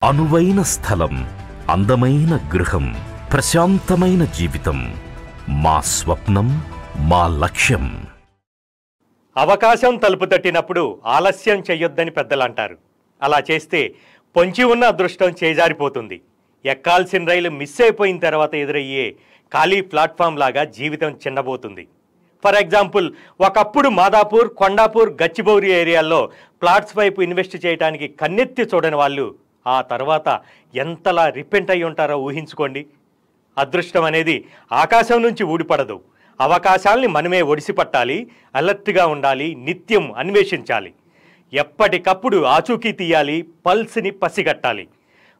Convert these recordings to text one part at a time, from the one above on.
అనువైన స్థలం, అందమైన గృహం, ప్రశాంతమైన జీవితం మా స్వప్నం, మా లక్ష్యం. అవకాశం తలుపు తట్టినప్పుడు ఆలస్యం చెయ్యొద్దని పెద్దలంటారు. అలా చేస్తే పొంచి ఉన్న అదృష్టం చేజారిపోతుంది. ఎక్కాల్సిన రైలు మిస్ అయిపోయిన తర్వాత ఎదురయ్యే ఖాళీ ప్లాట్ఫామ్ లాగా జీవితం చిన్నబోతుంది. ఫర్ ఎగ్జాంపుల్, ఒకప్పుడు మాదాపూర్, కొండాపూర్, గచ్చిబౌరి ఏరియాల్లో ప్లాట్స్ వైపు ఇన్వెస్ట్ చేయడానికి కన్నెత్తి చూడని వాళ్ళు ఆ తర్వాత ఎంతలా రిపెంట్ అయి ఉంటారో ఊహించుకోండి. అదృష్టం అనేది ఆకాశం నుంచి ఊడిపడదు. అవకాశాల్ని మనమే ఒడిసిపట్టాలి, అలర్ట్గా ఉండాలి, నిత్యం అన్వేషించాలి. ఎప్పటికప్పుడు ఆచూకీ తీయాలి, పల్స్ని పసిగట్టాలి.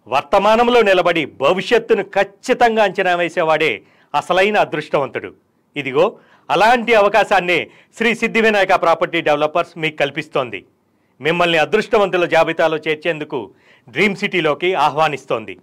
వర్తమానంలో నిలబడి భవిష్యత్తును ఖచ్చితంగా అంచనా వేసేవాడే అసలైన అదృష్టవంతుడు. ఇదిగో అలాంటి అవకాశాన్నే శ్రీ సిద్ధి వినాయక ప్రాపర్టీ డెవలపర్స్ మీకు కల్పిస్తోంది. మిమ్మల్ని అదృష్టవంతుల జాబితాలో చేర్చేందుకు డ్రీమ్ సిటీలోకి ఆహ్వానిస్తోంది.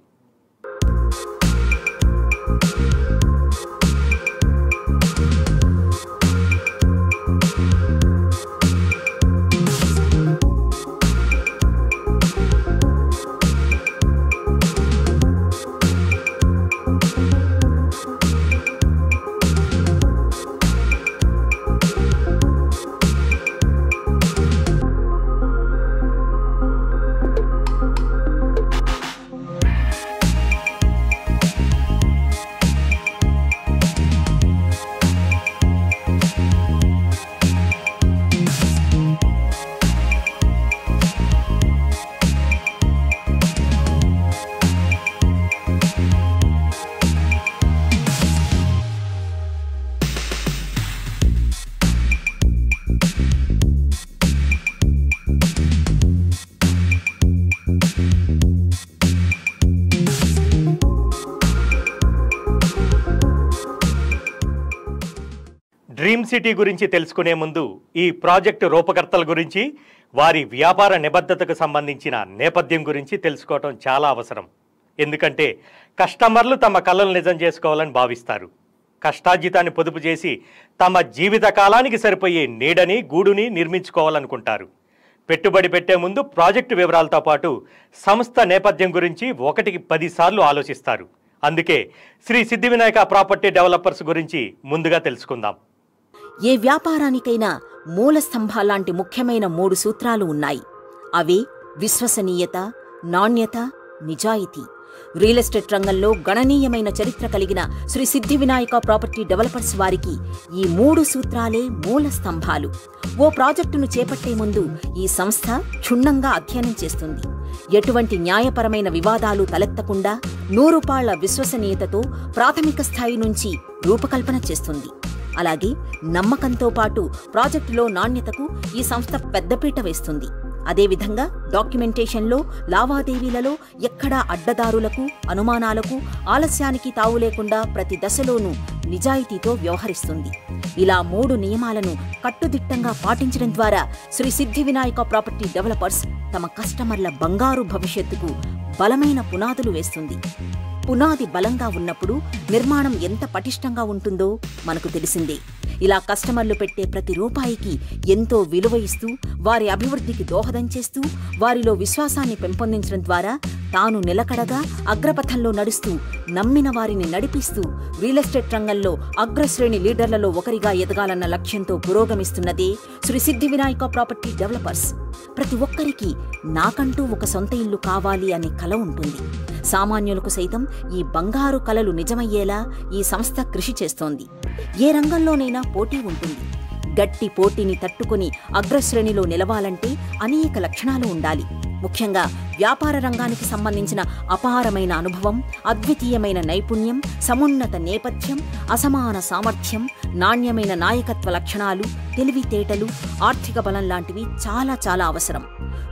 డ్రీమ్ సిటీ గురించి తెలుసుకునే ముందు ఈ ప్రాజెక్టు రూపకర్తల గురించి, వారి వ్యాపార నిబద్ధతకు సంబంధించిన నేపథ్యం గురించి తెలుసుకోవటం చాలా అవసరం. ఎందుకంటే కస్టమర్లు తమ కళలు నిజం చేసుకోవాలని భావిస్తారు. కష్టార్జితాన్ని పొదుపు చేసి తమ జీవిత కాలానికి సరిపోయే నీడని, గూడుని నిర్మించుకోవాలనుకుంటారు. పెట్టుబడి పెట్టే ముందు ప్రాజెక్టు వివరాలతో పాటు సంస్థ నేపథ్యం గురించి 1కి 10 సార్లు ఆలోచిస్తారు. అందుకే శ్రీ సిద్ధి వినాయక ప్రాపర్టీ డెవలపర్స్ గురించి ముందుగా తెలుసుకుందాం. ఏ వ్యాపారానికైనా మూల స్తంభాలాంటి ముఖ్యమైన 3 సూత్రాలు ఉన్నాయి. అవే విశ్వసనీయత, నాణ్యత, నిజాయితీ. రియల్ ఎస్టేట్ రంగంలో గణనీయమైన చరిత్ర కలిగిన శ్రీ సిద్ధి వినాయక ప్రాపర్టీ డెవలపర్స్ వారికి ఈ 3 సూత్రాలే మూల స్తంభాలు. ఓ ప్రాజెక్టును చేపట్టే ముందు ఈ సంస్థ క్షుణ్ణంగా అధ్యయనం చేస్తుంది. ఎటువంటి న్యాయపరమైన వివాదాలు తలెత్తకుండా 100 పాళ్ల విశ్వసనీయతతో ప్రాథమిక స్థాయి నుంచి రూపకల్పన చేస్తుంది. అలాగే నమ్మకంతో పాటు ప్రాజెక్టులో నాణ్యతకు ఈ సంస్థ పెద్దపీట వేస్తుంది. అదేవిధంగా డాక్యుమెంటేషన్లో, లావాదేవీలలో ఎక్కడా అడ్డదారులకు, అనుమానాలకు, ఆలస్యానికి తావు లేకుండా ప్రతి దశలోనూ నిజాయితీతో వ్యవహరిస్తుంది. ఇలా 3 నియమాలను కట్టుదిట్టంగా పాటించడం ద్వారా శ్రీ సిద్ధి వినాయక ప్రాపర్టీ డెవలపర్స్ తమ కస్టమర్ల బంగారు భవిష్యత్తుకు బలమైన పునాదులు వేస్తుంది. పునాది బలంగా ఉన్నప్పుడు నిర్మాణం ఎంత పటిష్టంగా ఉంటుందో మనకు తెలిసిందే. ఇలా కస్టమర్లు పెట్టే ప్రతి రూపాయికి ఎంతో విలువ ఇస్తూ, వారి అభివృద్ధికి దోహదం చేస్తూ, వారిలో విశ్వాసాన్ని పెంపొందించడం ద్వారా తాను నిలకడగా అగ్రపథంలో నడుస్తూ, నమ్మిన వారిని నడిపిస్తూ, రియల్ ఎస్టేట్ రంగంలో అగ్రశ్రేణి లీడర్లలో ఒకరిగా ఎదగాలన్న లక్ష్యంతో పురోగమిస్తున్నదే శ్రీ సిద్ధి వినాయక ప్రాపర్టీ డెవలపర్స్. ప్రతి ఒక్కరికి నాకంటూ ఒక సొంత ఇల్లు కావాలి అనే కల ఉంటుంది. సామాన్యులకు సైతం ఈ బంగారు కలలు నిజమయ్యేలా ఈ సంస్థ కృషి చేస్తోంది. ఏ రంగంలోనైనా పోటీ ఉంటుంది. గట్టి పోటీని తట్టుకుని అగ్రశ్రేణిలో నిలవాలంటే అనేక లక్షణాలు ఉండాలి. ముఖ్యంగా వ్యాపార రంగానికి సంబంధించిన అపారమైన అనుభవం, అద్వితీయమైన నైపుణ్యం, సమున్నత నేపథ్యం, అసమాన సామర్థ్యం, నాణ్యమైన నాయకత్వ లక్షణాలు, తెలివితేటలు, ఆర్థిక బలం లాంటివి చాలా చాలా అవసరం.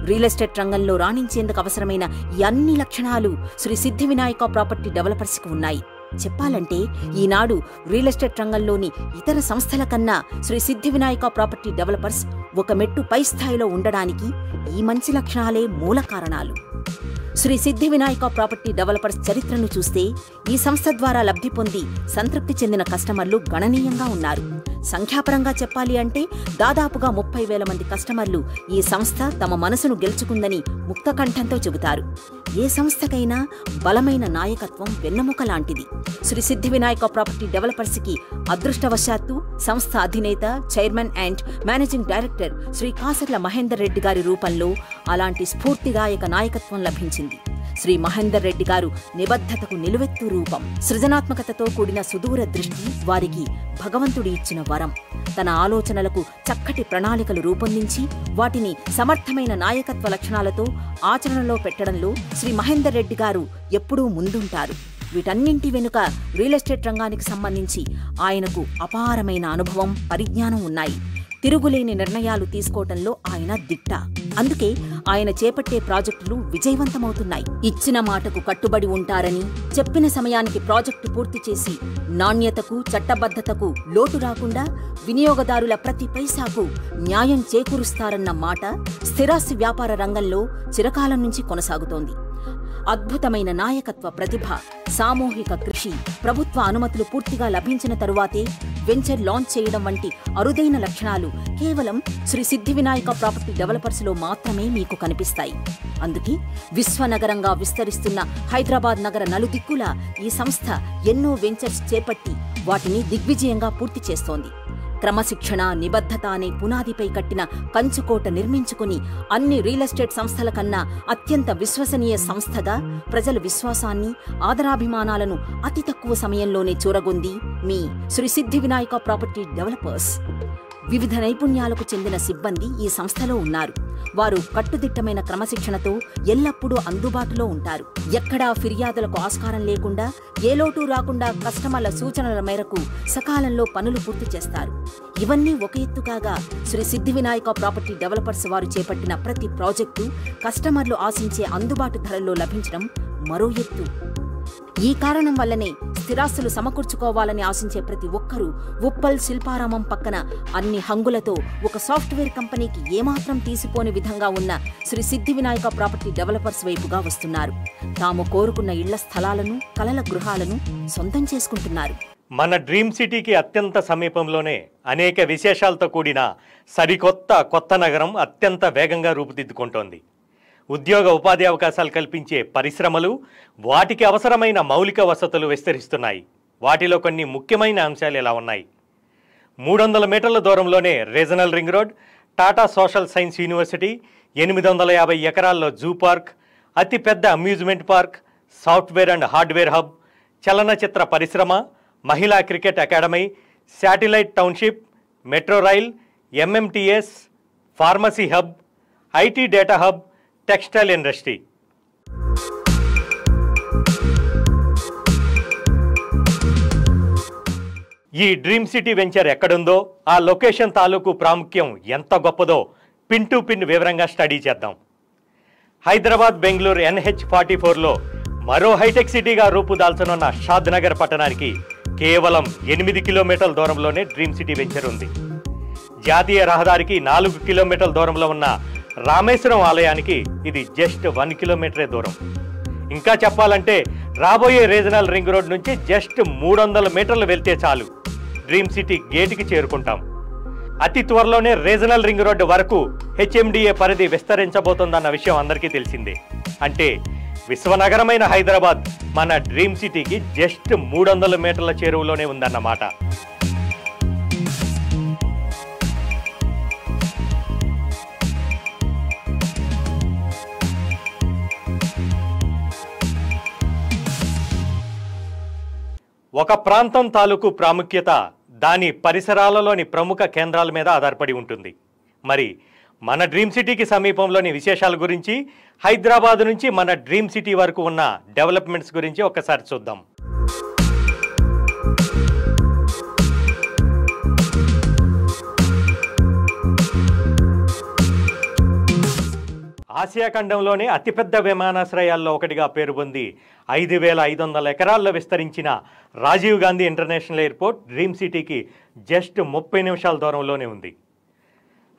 రియల్ ఎస్టేట్ రంగంలో రాణించేందుకు అవసరమైన ఈ అన్ని లక్షణాలు శ్రీ సిద్ధి వినాయక ప్రాపర్టీ డెవలపర్స్కి ఉన్నాయి. చెప్పాలంటే ఈనాడు రియల్ ఎస్టేట్ రంగంలోని ఇతర సంస్థల కన్నా శ్రీ సిద్ధి వినాయక ప్రాపర్టీ డెవలపర్స్ ఒక మెట్టు పై స్థాయిలో ఉండడానికి ఈ మంచి లక్షణాలే మూల కారణాలు. శ్రీ సిద్ధి వినాయక ప్రాపర్టీ డెవలపర్స్ చరిత్రను చూస్తే ఈ సంస్థ ద్వారా లబ్ధి పొంది సంతృప్తి చెందిన కస్టమర్లు గణనీయంగా ఉన్నారు. సంఖ్యాపరంగా చెప్పాలి అంటే దాదాపుగా 30,000 మంది కస్టమర్లు ఈ సంస్థ తమ మనసును గెలుచుకుందని ముక్తకంఠంతో చెబుతారు. ఏ సంస్థకైనా బలమైన నాయకత్వం వెన్నెముక లాంటిది. శ్రీ సిద్ధి వినాయక ప్రాపర్టీ డెవలపర్స్కి అదృష్టవశాత్తు సంస్థ అధినేత, chairman and managing director Shri Kasarla Mahender Reddy గారి రూపంలో అలాంటి స్ఫూర్తిదాయక నాయకత్వం లభించింది. శ్రీ మహేందర్ రెడ్డి గారు నిబద్ధతకు నిలువెత్తు రూపం. సృజనాత్మకతతో కూడిన సుదూర దృష్టి వారికి భగవంతుడి ఇచ్చిన వరం. తన ఆలోచనలకు చక్కటి ప్రణాళికలు రూపొందించి వాటిని సమర్థమైన నాయకత్వ లక్షణాలతో ఆచరణలో పెట్టడంలో శ్రీ మహేందర్ రెడ్డి గారు ఎప్పుడూ ముందుంటారు. వీటన్నింటి వెనుక రియల్ ఎస్టేట్ రంగానికి సంబంధించి ఆయనకు అపారమైన అనుభవం, పరిజ్ఞానం ఉన్నాయి. తిరుగులేని నిర్ణయాలు తీసుకోవటంలో ఆయన దిట్ట. అందుకే ఆయన చేపట్టే ప్రాజెక్టులు విజయవంతమవుతున్నాయి. ఇచ్చిన మాటకు కట్టుబడి ఉంటారని, చెప్పిన సమయానికి ప్రాజెక్టు పూర్తి చేసి నాణ్యతకు, చట్టబద్ధతకు లోటు రాకుండా వినియోగదారుల ప్రతి పైసాకు న్యాయం చేకూరుస్తారన్న మాట స్థిరాస్తి వ్యాపార రంగంలో చిరకాలం నుంచి కొనసాగుతోంది. అద్భుతమైన నాయకత్వ ప్రతిభ, సామూహిక కృషి, ప్రభుత్వ అనుమతులు పూర్తిగా లభించిన తరువాతే వెంచర్ లాంచ్ చేయడం వంటి అరుదైన లక్షణాలు కేవలం శ్రీ సిద్ధి వినాయక ప్రాపర్టీ డెవలపర్స్లో మాత్రమే మీకు కనిపిస్తాయి. అందుకే విశ్వనగరంగా విస్తరిస్తున్న హైదరాబాద్ నగర నలుదిక్కులా ఈ సంస్థ ఎన్నో వెంచర్స్ చేపట్టి వాటిని దిగ్విజయంగా పూర్తి చేస్తోంది. క్రమశిక్షణ, నిబద్ధత అనే పునాదిపై కట్టిన కంచుకోట నిర్మించుకుని అన్ని రియల్ ఎస్టేట్ సంస్థల కన్నా అత్యంత విశ్వసనీయ సంస్థగా ప్రజల విశ్వాసాన్ని, ఆదరాభిమానాలను అతి తక్కువ సమయంలోనే చూరగొంది మీ శ్రీ సిద్ధి వినాయక ప్రాపర్టీ డెవలపర్స్. వివిధ నైపుణ్యాలకు చెందిన సిబ్బంది ఈ సంస్థలో ఉన్నారు. వారు కట్టుదిట్టమైన క్రమశిక్షణతో ఎల్లప్పుడూ అందుబాటులో ఉంటారు. ఎక్కడా ఫిర్యాదులకు ఆస్కారం లేకుండా, ఏ లోటు రాకుండా కస్టమర్ల సూచనల మేరకు సకాలంలో పనులు పూర్తి చేస్తారు. ఇవన్నీ ఒక ఎత్తు కాగా, శ్రీ సిద్ధి వినాయక ప్రాపర్టీ డెవలపర్స్ వారు చేపట్టిన ప్రతి ప్రాజెక్టు కస్టమర్లు ఆశించే అందుబాటు ధరల్లో లభించడం మరో ఎత్తు. ఈ కారణం వల్లనే స్థిరాస్తులు సమకూర్చుకోవాలని ఆశించే ప్రతి ఒక్కరూ ఉప్పల్ శిల్పారామం పక్కన అన్ని హంగులతో ఒక సాఫ్ట్వేర్ కంపెనీకి ఏమాత్రం తీసిపోని విధంగా ఉన్న శ్రీ సిద్ధి వినాయక ప్రాపర్టీ డెవలపర్స్ వైపుగా వస్తున్నారు. తాము కోరుకున్న ఇళ్ల స్థలాలను, కలల గృహాలను సొంతం చేసుకుంటున్నారు. మన డ్రీమ్ సిటీకి అత్యంత సమీపంలోనే అనేక విశేషాలతో కూడిన కొత్త నగరం అత్యంత వేగంగా రూపుదిద్దుకుంటోంది. ఉద్యోగ ఉపాధి అవకాశాలు కల్పించే పరిశ్రమలు, వాటికి అవసరమైన మౌలిక వసతులు విస్తరిస్తున్నాయి. వాటిలో కొన్ని ముఖ్యమైన అంశాలు ఇలా ఉన్నాయి. 300 మీటర్ల దూరంలోనే regional ring road, Tata social science university, 850 ఎకరాల్లో జూ పార్క్, అతిపెద్ద amusement park, software and hardware hub, చలనచిత్ర పరిశ్రమ, మహిళా cricket academy, satellite township, metro rail, MMTS, pharmacy hub, IT data hub, textile industry. ఈ డ్రీమ్ సిటీ వెంచర్ ఎక్కడుందో, ఆ location తాలూకు ప్రాముఖ్యం ఎంత గొప్పదో పిన్ టు పిన్ వివరంగా స్టడీ చేద్దాం. హైదరాబాద్ బెంగళూరు NH44లో మరో హైటెక్ సిటీగా రూపుదాల్చనున్న షాద్ నగర్ పట్టణానికి కేవలం 8 కిలోమీటర్ల దూరంలోనే డ్రీమ్ సిటీ వెంచర్ ఉంది. జాతీయ రహదారికి 4 కిలోమీటర్ల దూరంలో ఉన్న రామేశ్వరం ఆలయానికి ఇది జస్ట్ 1 కిలోమీటరే దూరం. ఇంకా చెప్పాలంటే రాబోయే రీజనల్ రింగ్ రోడ్ నుంచి జస్ట్ 300 మీటర్లు వెళ్తే చాలు డ్రీమ్ సిటీ గేటుకి చేరుకుంటాం. అతి త్వరలోనే రీజనల్ రింగ్ రోడ్డు వరకు HMDA పరిధి విస్తరించబోతోందన్న విషయం అందరికీ తెలిసిందే. అంటే విశ్వనగరమైన హైదరాబాద్ మన డ్రీమ్ సిటీకి జస్ట్ 300 మీటర్ల చేరువలోనే ఉందన్నమాట. ఒక ప్రాంతం తాలూకు ప్రాముఖ్యత దాని పరిసరాలలోని ప్రముఖ కేంద్రాల మీద ఆధారపడి ఉంటుంది. మరి మన డ్రీమ్ సిటీకి సమీపంలోని విశేషాల గురించి, హైదరాబాద్ నుంచి మన డ్రీమ్ సిటీ వరకు ఉన్న డెవలప్మెంట్స్ గురించి ఒకసారి చూద్దాం. ఆసియా ఖండంలోనే అతిపెద్ద విమానాశ్రయాల్లో ఒకటిగా పేరు పొంది 5,500 ఎకరాల్లో విస్తరించిన Rajiv Gandhi international airport dream సిటీకి జస్ట్ 30 నిమిషాల దూరంలోనే ఉంది.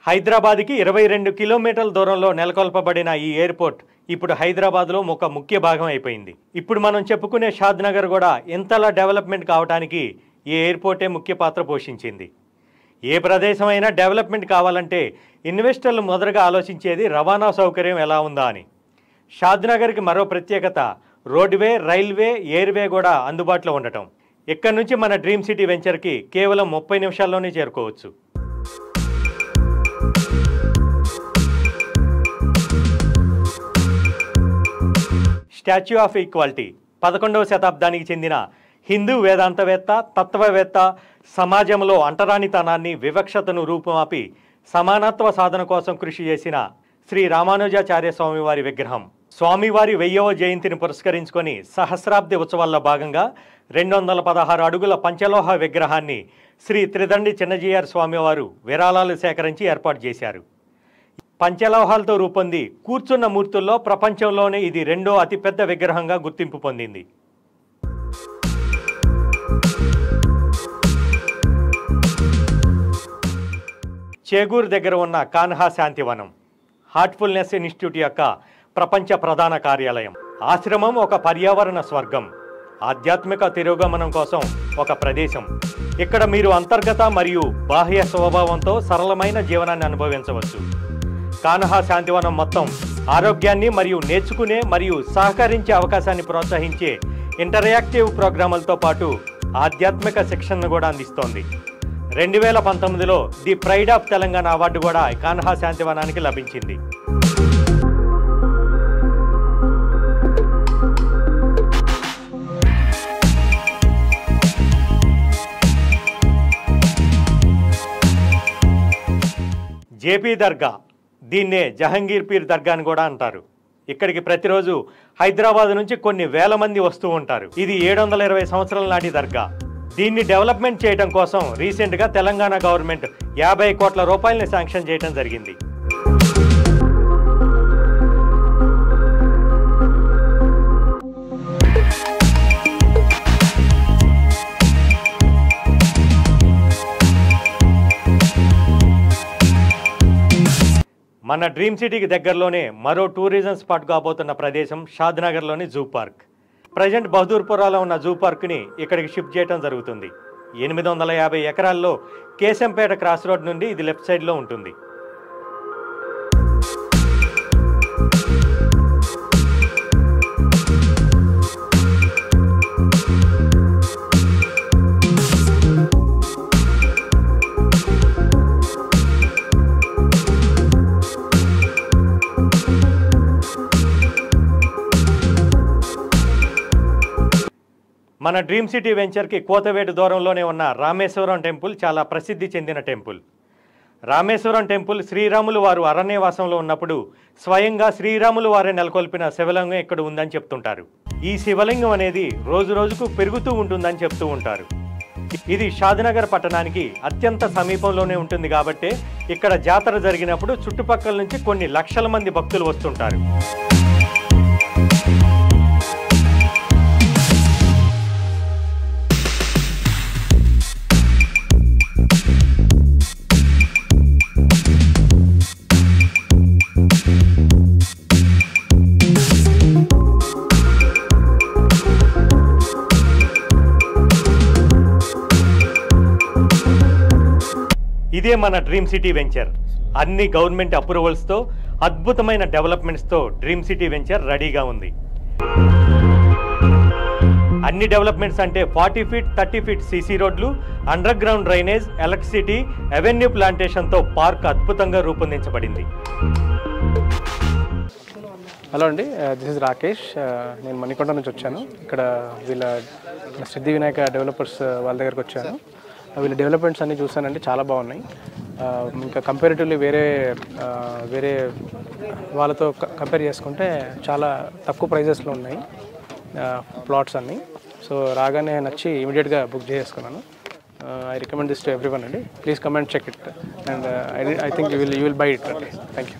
హైదరాబాద్కి 22 కిలోమీటర్ల దూరంలో నెలకొల్పబడిన ఈ ఎయిర్పోర్ట్ ఇప్పుడు హైదరాబాద్లో ఒక ముఖ్య భాగం అయిపోయింది. ఇప్పుడు మనం చెప్పుకునే షాద్ నగర్ కూడా ఇంతలా డెవలప్మెంట్ కావడానికి ఈ ఎయిర్పోర్టే ముఖ్య పాత్ర పోషించింది. ఏ ప్రదేశమైనా డెవలప్మెంట్ కావాలంటే ఇన్వెస్టర్లు మొదటగా ఆలోచించేది రవాణా సౌకర్యం ఎలా ఉందా అని. షాద్నగర్కి మరో ప్రత్యేకత రోడ్వే, రైల్వే, ఎయిర్వే కూడా అందుబాటులో ఉండటం. ఇక్కడ నుంచి మన డ్రీమ్ సిటీ వెంచర్కి కేవలం 30 నిమిషాల్లోనే చేరుకోవచ్చు. స్టాచ్యూ ఆఫ్ ఈక్వాలిటీ 11వ శతాబ్దానికి చెందిన హిందూ వేదాంతవేత్త, తత్వవేత్త, సమాజంలో అంటరానితనాన్ని, వివక్షతను రూపుమాపి సమానత్వ సాధన కోసం కృషి చేసిన శ్రీ రామానుజాచార్య స్వామివారి విగ్రహం. స్వామివారి 1000వ జయంతిని పురస్కరించుకొని సహస్రాబ్ది ఉత్సవాల్లో భాగంగా 216 అడుగుల పంచలోహ విగ్రహాన్ని శ్రీ త్రిదండి చిన్నజీయర్ స్వామివారు విరాళాలు సేకరించి ఏర్పాటు చేశారు. పంచలోహాలతో రూపొంది కూర్చున్న మూర్తుల్లో ప్రపంచంలోనే ఇది 2వ అతిపెద్ద విగ్రహంగా గుర్తింపు పొందింది. చేగూర్ దగ్గర ఉన్న కాన్హా శాంతివనం హార్ట్ఫుల్నెస్ ఇన్స్టిట్యూట్ యొక్క ప్రపంచ ప్రధాన కార్యాలయం. ఆశ్రమం ఒక పర్యావరణ స్వర్గం, ఆధ్యాత్మిక తిరోగమనం కోసం ఒక ప్రదేశం. ఇక్కడ మీరు అంతర్గత మరియు బాహ్య స్వభావంతో సరళమైన జీవనాన్ని అనుభవించవచ్చు. కాన్హా శాంతివనం మొత్తం ఆరోగ్యాన్ని మరియు నేర్చుకునే మరియు సహకరించే అవకాశాన్ని ప్రోత్సహించే ఇంటరాక్టివ్ ప్రోగ్రాములతో పాటు ఆధ్యాత్మిక శిక్షణను కూడా అందిస్తోంది. 2019లో the pride of Telangana award కూడా కాన్హా శాంతివనానికి లభించింది. జేపీ దర్గా, దీన్నే జహంగీర్ పీర్ దర్గా అని కూడా అంటారు. ఇక్కడికి ప్రతిరోజు హైదరాబాద్ నుంచి కొన్ని వేల మంది వస్తూ ఉంటారు. ఇది 720 సంవత్సరాల నాటి దర్గా. దీన్ని డెవలప్మెంట్ చేయడం కోసం రీసెంట్గా తెలంగాణ గవర్నమెంట్ 50 కోట్ల రూపాయలని శాంక్షన్ చేయడం జరిగింది. మన డ్రీమ్ సిటీకి దగ్గరలోనే మరో టూరిజం స్పాట్ కాబోతున్న ప్రదేశం షాద్నగర్లోని జూ పార్క్. ప్రజెంట్ బహదూర్పురాలో ఉన్న జూ పార్క్ని ఇక్కడికి షిఫ్ట్ చేయడం జరుగుతుంది. 850 ఎకరాల్లో కేశంపేట క్రాస్ రోడ్ నుండి ఇది లెఫ్ట్ సైడ్లో ఉంటుంది. మన డ్రీమ్ సిటీ వెంచర్కి కోతవేటు దూరంలోనే ఉన్న రామేశ్వరం టెంపుల్ చాలా ప్రసిద్ధి చెందిన టెంపుల్. రామేశ్వరం టెంపుల్ శ్రీరాములు వారు అరణ్యవాసంలో ఉన్నప్పుడు స్వయంగా శ్రీరాములు వారే నెలకొల్పిన శివలింగం ఇక్కడ ఉందని చెప్తుంటారు. ఈ శివలింగం అనేది రోజు రోజుకు పెరుగుతూ ఉంటుందని చెప్తూ ఉంటారు. ఇది షాద్నగర్ పట్టణానికి అత్యంత సమీపంలోనే ఉంటుంది కాబట్టి ఇక్కడ జాతర జరిగినప్పుడు చుట్టుపక్కల నుంచి కొన్ని లక్షల మంది భక్తులు వస్తుంటారు. ఇదే మన డ్రీమ్ సిటీ వెంచర్. అన్ని గవర్నమెంట్ అప్రూవల్స్తో అద్భుతమైన డెవలప్మెంట్స్తో డ్రీమ్ సిటీ వెంచర్ రెడీగా ఉంది. అన్ని డెవలప్మెంట్స్ అంటే 40 ఫీట్ 30 ఫీట్ సీసీ రోడ్లు, underground drainage, electricity, avenue ప్లాంటేషన్తో పార్క్ అద్భుతంగా రూపొందించబడింది. హలో అండి, దిస్ ఇస్ రాకేష్. నేను మణికొండ నుంచి వచ్చాను. ఇక్కడ వీళ్ళ సిద్ధి వినాయక డెవలపర్స్ వాళ్ళ దగ్గరకు వచ్చాను. వీళ్ళ డెవలప్మెంట్స్ అన్నీ చూసానండి, చాలా బాగున్నాయి. ఇంకా కంపారిటివ్లీ వేరే వాళ్ళతో కంపేర్ చేసుకుంటే చాలా తక్కువ ప్రైజెస్లో ఉన్నాయి ప్లాట్స్ అన్నీ. సో రాగానే నచ్చి ఇమీడియట్గా బుక్ చేసుకున్నాను. I recommend this to everyone అండి. Please come and check it and I think you will buy it. Thank you.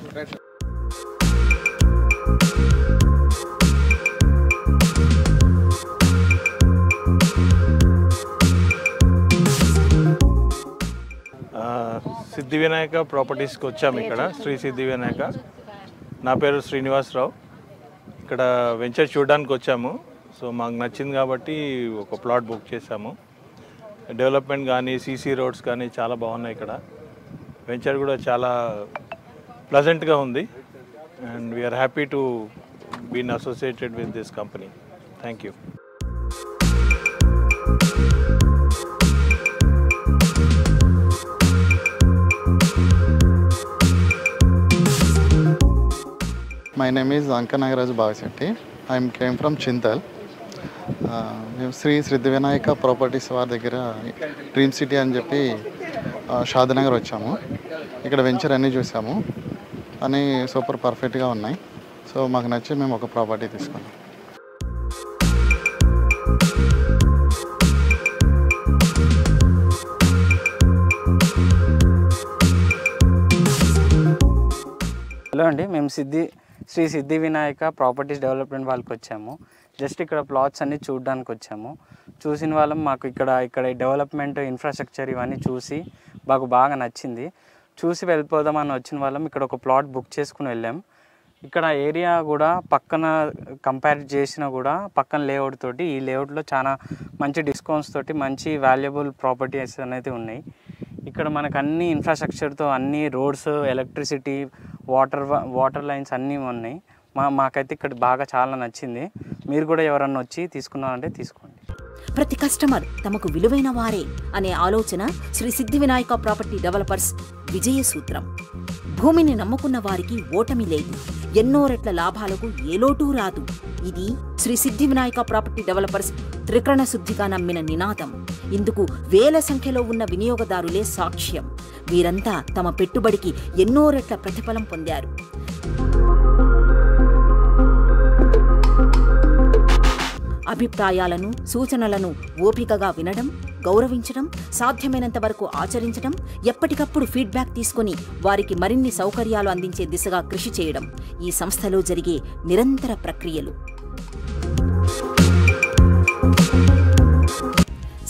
Siddhi Vinayaka ప్రాపర్టీస్కి వచ్చాము. ఇక్కడ శ్రీ సిద్ధి వినాయక. నా పేరు శ్రీనివాసరావు. ఇక్కడ వెంచర్ చూడడానికి వచ్చాము. సో మాకు నచ్చింది కాబట్టి ఒక ప్లాట్ బుక్ చేశాము. డెవలప్మెంట్ కానీ సీసీ రోడ్స్ కానీ చాలా బాగున్నాయి ఇక్కడ. వెంచర్ కూడా చాలా ప్లజెంట్గా ఉంది and we're happy to been associated with this company. Thank you. My name is Anka Nagaraj Bagasetti. I came from Chintal. మేము శ్రీ సిద్ధి వినాయక ప్రాపర్టీస్ వారి దగ్గర డ్రీమ్ సిటీ అని చెప్పి షాద్నగర్ వచ్చాము. ఇక్కడ వెంచర్ అన్నీ చూసాము, అన్నీ సూపర్ పర్ఫెక్ట్గా ఉన్నాయి. సో మాకు నచ్చి మేము ఒక ప్రాపర్టీ తీసుకున్నాం. హలో అండి, మేము శ్రీ సిద్ధి వినాయక ప్రాపర్టీస్ డెవలప్మెంట్ వాళ్ళకి వచ్చాము. జస్ట్ ఇక్కడ ప్లాట్స్ అన్నీ చూడడానికి వచ్చాము. చూసిన వాళ్ళం మాకు ఇక్కడ డెవలప్మెంట్ ఇన్ఫ్రాస్ట్రక్చర్ ఇవన్నీ చూసి మాకు బాగా నచ్చింది. చూసి వెళ్ళిపోదామని వచ్చిన వాళ్ళం ఇక్కడ ఒక ప్లాట్ బుక్ చేసుకుని వెళ్ళాం. ఇక్కడ ఏరియా కూడా పక్కన కంపేర్ చేసినా కూడా పక్కన లేఅవుట్ తోటి ఈ లేఅవుట్లో చాలా మంచి డిస్కౌంట్స్ తోటి మంచి వాల్యుబుల్ ప్రాపర్టీస్ అనేది ఉన్నాయి. ఇక్కడ మనకు అన్ని ఇన్ఫ్రాస్ట్రక్చర్తో అన్ని రోడ్స్, ఎలక్ట్రిసిటీ, వాటర్ లైన్స్ అన్నీ ఉన్నాయి. మాకైతే ఇక్కడ బాగా చాలా నచ్చింది. మీరు కూడా ఎవరన్నా వచ్చి తీసుకున్నారంటే తీసుకోండి. ప్రతి కస్టమర్ తమకు విలువైన వారే అనే ఆలోచన శ్రీ సిద్ధి వినాయక ప్రాపర్టీ డెవలపర్స్ విజయ సూత్రం. భూమిని నమ్ముకున్న వారికి ఓటమి లేదు, ఎన్నో రెట్ల లాభాలకు ఏ లోటు రాదు. ఇది శ్రీ సిద్ధి వినాయక ప్రాపర్టీ డెవలపర్స్ త్రికరణ శుద్ధిగా నమ్మిన నినాదం. ఇందుకు వేల సంఖ్యలో ఉన్న వినియోగదారులే సాక్ష్యం. వీరంతా తమ పెట్టుబడికి ఎన్నో రెట్ల ప్రతిఫలం పొందారు. అభిప్రాయాలను, సూచనలను ఓపికగా వినడం, గౌరవించడం, సాధ్యమైనంత వరకు ఆచరించడం, ఎప్పటికప్పుడు ఫీడ్బ్యాక్ తీసుకుని వారికి మరిన్ని సౌకర్యాలు అందించే దిశగా కృషి చేయడం ఈ సంస్థలో జరిగే నిరంతర ప్రక్రియలు.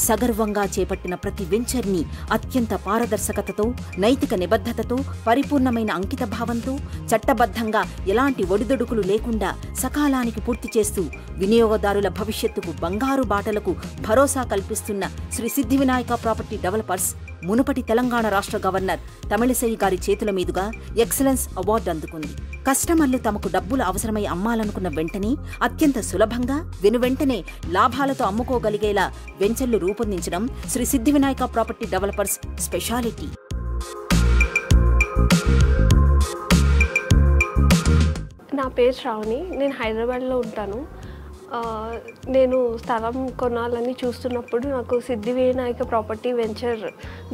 సగర్వంగా చేపట్టిన ప్రతి వెంచర్ని అత్యంత పారదర్శకతతో, నైతిక నిబద్ధతతో, పరిపూర్ణమైన అంకితభావంతో, చట్టబద్ధంగా ఎలాంటి ఒడిదొడుకులు లేకుండా సకాలానికి పూర్తి చేస్తూ వినియోగదారుల భవిష్యత్తుకు బంగారు బాటలకు భరోసా కల్పిస్తున్న శ్రీ సిద్ధి వినాయక ప్రాపర్టీ డెవలపర్స్ మునుపటి తెలంగాణ రాష్ట్ర గవర్నర్ తమిళిసై గారి చేతుల మీదుగా ఎక్సలెన్స్ అవార్డు అందుకుంది. కస్టమర్లు తమకు డబ్బులు అవసరమై అమ్మాలనుకున్న వెంటనే అత్యంత సులభంగా వెనువెంటనే లాభాలతో అమ్ముకోగలిగేలా వెంచర్లు రూపొందించడం శ్రీ సిద్ధి వినాయక ప్రాపర్టీ డెవలపర్స్ స్పెషాలిటీ. నా పేరు శ్రావణి, నేను హైదరాబాద్లో ఉంటాను. నేను స్థలం కొనాలని చూస్తున్నప్పుడు నాకు సిద్ధి వినాయక ప్రాపర్టీ వెంచర్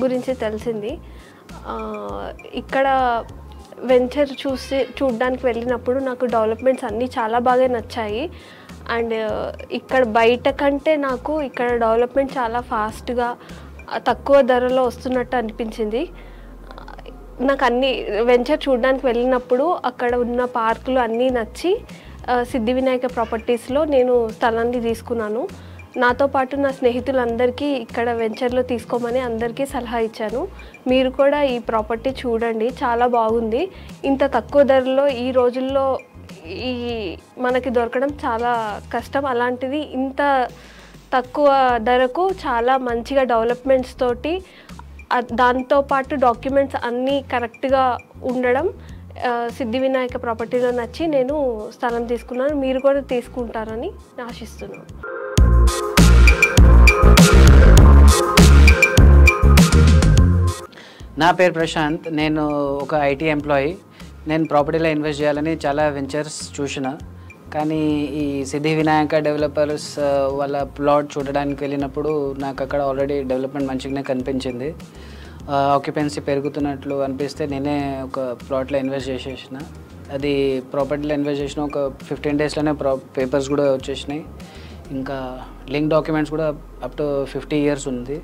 గురించి తెలిసింది. ఇక్కడ వెంచర్ చూడడానికి వెళ్ళినప్పుడు నాకు డెవలప్మెంట్స్ అన్నీ చాలా బాగా నచ్చాయి. అండ్ ఇక్కడ బయట కంటే నాకు ఇక్కడ డెవలప్మెంట్ చాలా ఫాస్ట్గా తక్కువ ధరలో వస్తున్నట్టు అనిపించింది. నాకు అన్ని వెంచర్ చూడడానికి వెళ్ళినప్పుడు అక్కడ ఉన్న పార్కులు అన్నీ నచ్చి సిద్ధి వినాయక ప్రాపర్టీస్లో నేను స్థలాన్ని తీసుకున్నాను. నాతో పాటు నా స్నేహితులందరికీ ఇక్కడ వెంచర్లో తీసుకోమని అందరికీ సలహా ఇచ్చాను. మీరు కూడా ఈ ప్రాపర్టీ చూడండి, చాలా బాగుంది. ఇంత తక్కువ ధరలో ఈ రోజుల్లో మనకి దొరకడం చాలా కష్టం. అలాంటిది ఇంత తక్కువ ధరకు చాలా మంచిగా డెవలప్మెంట్స్ తోటి, దాంతోపాటు డాక్యుమెంట్స్ అన్నీ కరెక్ట్గా ఉండడం సిద్ధి వినాయక ప్రాపర్టీలో నచ్చి నేను స్థలం తీసుకున్నాను. మీరు కూడా తీసుకుంటారని ఆశిస్తున్నాను. నా పేరు ప్రశాంత్, నేను ఒక ఐటీ ఎంప్లాయీ. నేను ప్రాపర్టీలో ఇన్వెస్ట్ చేయాలని చాలా వెంచర్స్ చూసిన, కానీ ఈ సిద్ధి వినాయక డెవలపర్స్ వాళ్ళ ప్లాట్ చూడడానికి వెళ్ళినప్పుడు నాకు అక్కడ ఆల్రెడీ డెవలప్మెంట్ మంచిగానే కనిపించింది. ఆక్యుపెన్సీ పెరుగుతున్నట్లు అనిపిస్తే నేనే ఒక ప్లాట్లో ఇన్వెస్ట్ చేసేసిన. అది ప్రాపర్టీలో ఇన్వెస్ట్ చేసిన ఒక 15 డేస్లోనే పేపర్స్ కూడా వచ్చేసినాయి. ఇంకా లింక్ డాక్యుమెంట్స్ కూడా అప్ టు 50 ఇయర్స్ ఉంది.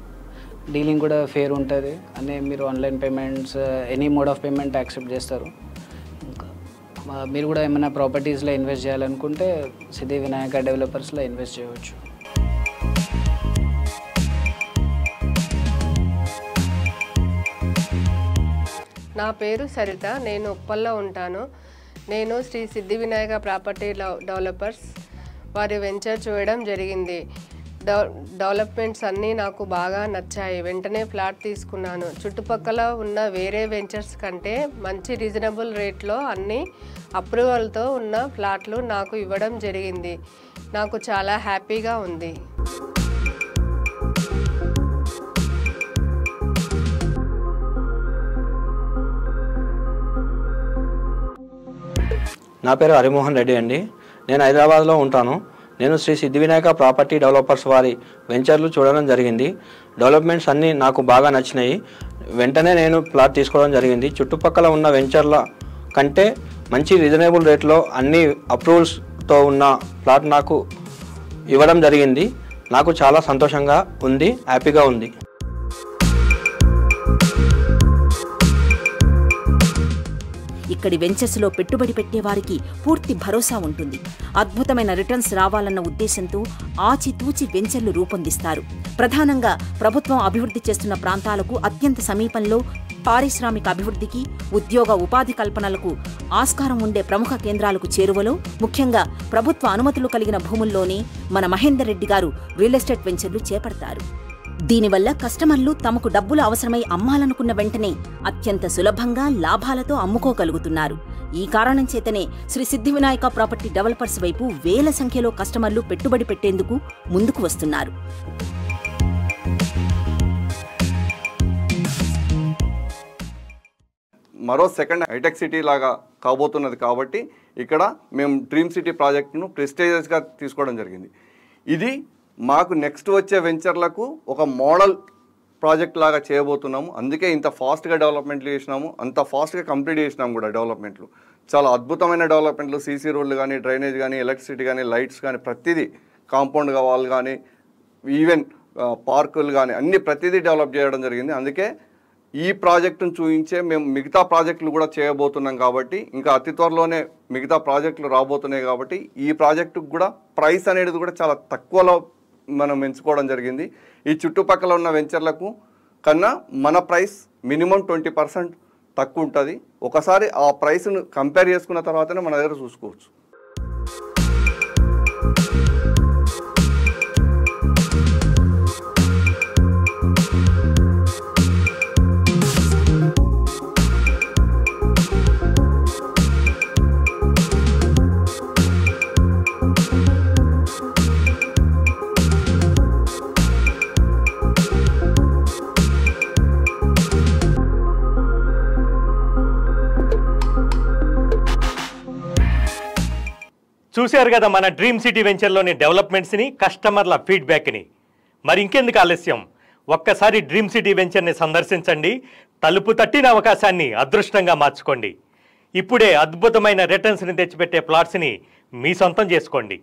డీలింగ్ కూడా ఫేర్ ఉంటుంది. అనే మీరు online payments, any mode of payment accept చేస్తారు. ఇంకా మీరు కూడా ఏమైనా ప్రాపర్టీస్లో ఇన్వెస్ట్ చేయాలనుకుంటే సిద్ధి వినాయక డెవలపర్స్లో ఇన్వెస్ట్ చేయవచ్చు. నా పేరు సరిత, నేను ఉప్పల్లో ఉంటాను. నేను శ్రీ సిద్ధి వినాయక ప్రాపర్టీ డెవలపర్స్ వారి వెంచర్ చూడడం జరిగింది. డెవలప్మెంట్స్ అన్నీ నాకు బాగా నచ్చాయి. వెంటనే ఫ్లాట్ తీసుకున్నాను. చుట్టుపక్కల ఉన్న వేరే వెంచర్స్ కంటే మంచి రీజనబుల్ రేట్లో అన్ని అప్రూవల్తో ఉన్న ఫ్లాట్లు నాకు ఇవ్వడం జరిగింది. నాకు చాలా హ్యాపీగా ఉంది. నా పేరు హరిమోహన్ రెడ్డి అండి. నేను హైదరాబాద్లో ఉంటాను. నేను శ్రీ సిద్ధి వినాయక ప్రాపర్టీ డెవలపర్స్ వారి వెంచర్లు చూడడం జరిగింది. డెవలప్మెంట్స్ అన్నీ నాకు బాగా నచ్చినాయి. వెంటనే నేను ప్లాట్ తీసుకోవడం జరిగింది. చుట్టుపక్కల ఉన్న వెంచర్ల కంటే మంచి రీజనబుల్ రేట్లో అన్ని అప్రూవల్స్తో ఉన్న ప్లాట్ నాకు ఇవ్వడం జరిగింది. నాకు చాలా సంతోషంగా ఉంది, హ్యాపీగా ఉంది. ఇక్కడి వెంచర్స్లో పెట్టుబడి పెట్టేవారికి పూర్తి భరోసా ఉంటుంది. అద్భుతమైన రిటర్న్స్ రావాలన్న ఉద్దేశంతో ఆచితూచి వెంచర్లు రూపొందిస్తారు. ప్రధానంగా ప్రభుత్వం అభివృద్ధి చేస్తున్న ప్రాంతాలకు అత్యంత సమీపంలో పారిశ్రామిక అభివృద్ధికి, ఉద్యోగ ఉపాధి కల్పనలకు ఆస్కారం ఉండే ప్రముఖ కేంద్రాలకు చేరువలో, ముఖ్యంగా ప్రభుత్వ అనుమతులు కలిగిన భూముల్లోనే మన మహేందర్ రెడ్డి గారు రియల్ ఎస్టేట్ వెంచర్లు చేపడతారు. దీనివల్ల కస్టమర్లు తమకు డబ్బులు అవసరమై అమ్మాలనుకున్న వెంటనే అత్యంత సులభంగా లాభాలతో అమ్ముకోగలుగుతున్నారు. ఈ కారణం చేతనే శ్రీ సిద్ధి వినాయక ప్రాపర్టీ డెవలపర్స్ వైపు వేల సంఖ్యలో కస్టమర్లు పెట్టుబడి పెట్టేందుకు ముందుకు వస్తున్నారు. మరో సెకండ్ హైటెక్ సిటీ లాగా కాబోతున్నది కాబట్టి ఇక్కడ మేము డ్రీమ్ సిటీ ప్రాజెక్టును ప్రెస్టీజియస్గా తీసుకోవడం జరిగింది. ఇది మాకు నెక్స్ట్ వచ్చే వెంచర్లకు ఒక మోడల్ ప్రాజెక్ట్ లాగా చేయబోతున్నాము. అందుకే ఇంత ఫాస్ట్గా డెవలప్మెంట్లు చేసినాము, అంత ఫాస్ట్గా కంప్లీట్ చేసినాము కూడా. డెవలప్మెంట్లు చాలా అద్భుతమైన డెవలప్మెంట్లు, సీసీ రోడ్లు కానీ, డ్రైనేజ్ కానీ, ఎలక్ట్రిసిటీ కానీ, లైట్స్ కానీ, ప్రతిదీ కాంపౌండ్ వాల్ కానీ, ఈవెన్ పార్కులు కానీ అన్ని ప్రతిదీ డెవలప్ చేయడం జరిగింది. అందుకే ఈ ప్రాజెక్టును చూపించే మేము మిగతా ప్రాజెక్టులు కూడా చేయబోతున్నాం. కాబట్టి ఇంకా అతి త్వరలోనే మిగతా ప్రాజెక్టులు రాబోతున్నాయి. కాబట్టి ఈ ప్రాజెక్టుకు కూడా ప్రైస్ అనేది కూడా చాలా తక్కువలో మనం ఎంచుకోవడం జరిగింది. ఈ చుట్టుపక్కల ఉన్న వెంచర్లకు కన్నా మన ప్రైస్ మినిమం 20% తక్కువ ఉంటుంది. ఒకసారి ఆ ప్రైస్ను కంపేర్ చేసుకున్న తర్వాతనే మన దగ్గర చూసుకోవచ్చు. చూశారు కదా మన డ్రీమ్ సిటీ వెంచర్లోని డెవలప్మెంట్స్ని, కస్టమర్ల ఫీడ్బ్యాక్ని. మరి ఇంకెందుకు ఆలస్యం, ఒక్కసారి డ్రీమ్ సిటీ వెంచర్ని సందర్శించండి. తలుపు తట్టిన అవకాశాన్ని అదృష్టంగా మార్చుకోండి. ఇప్పుడే అద్భుతమైన రిటర్న్స్ని తెచ్చిపెట్టే ప్లాట్స్ని మీ సొంతం చేసుకోండి.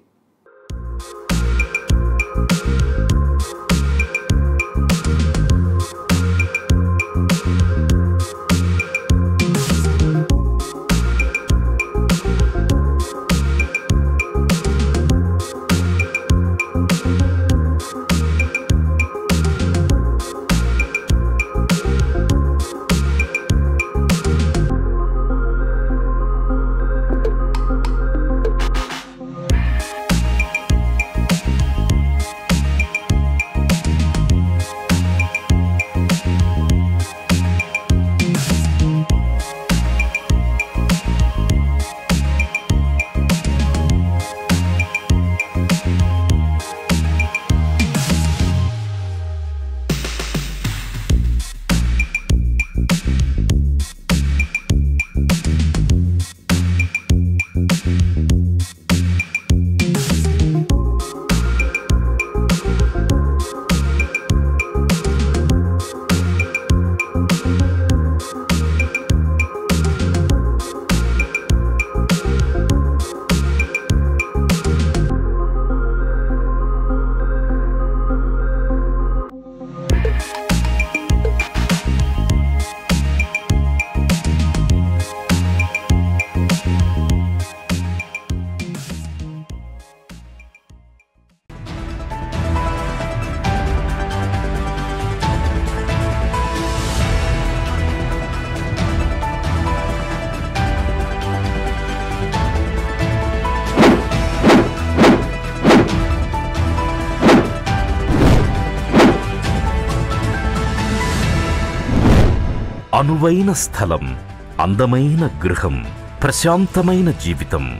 అనువైన స్థలం, అందమైన గృహం, ప్రశాంతమైన జీవితం.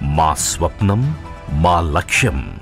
మా స్వప్నం, మా లక్ష్యం.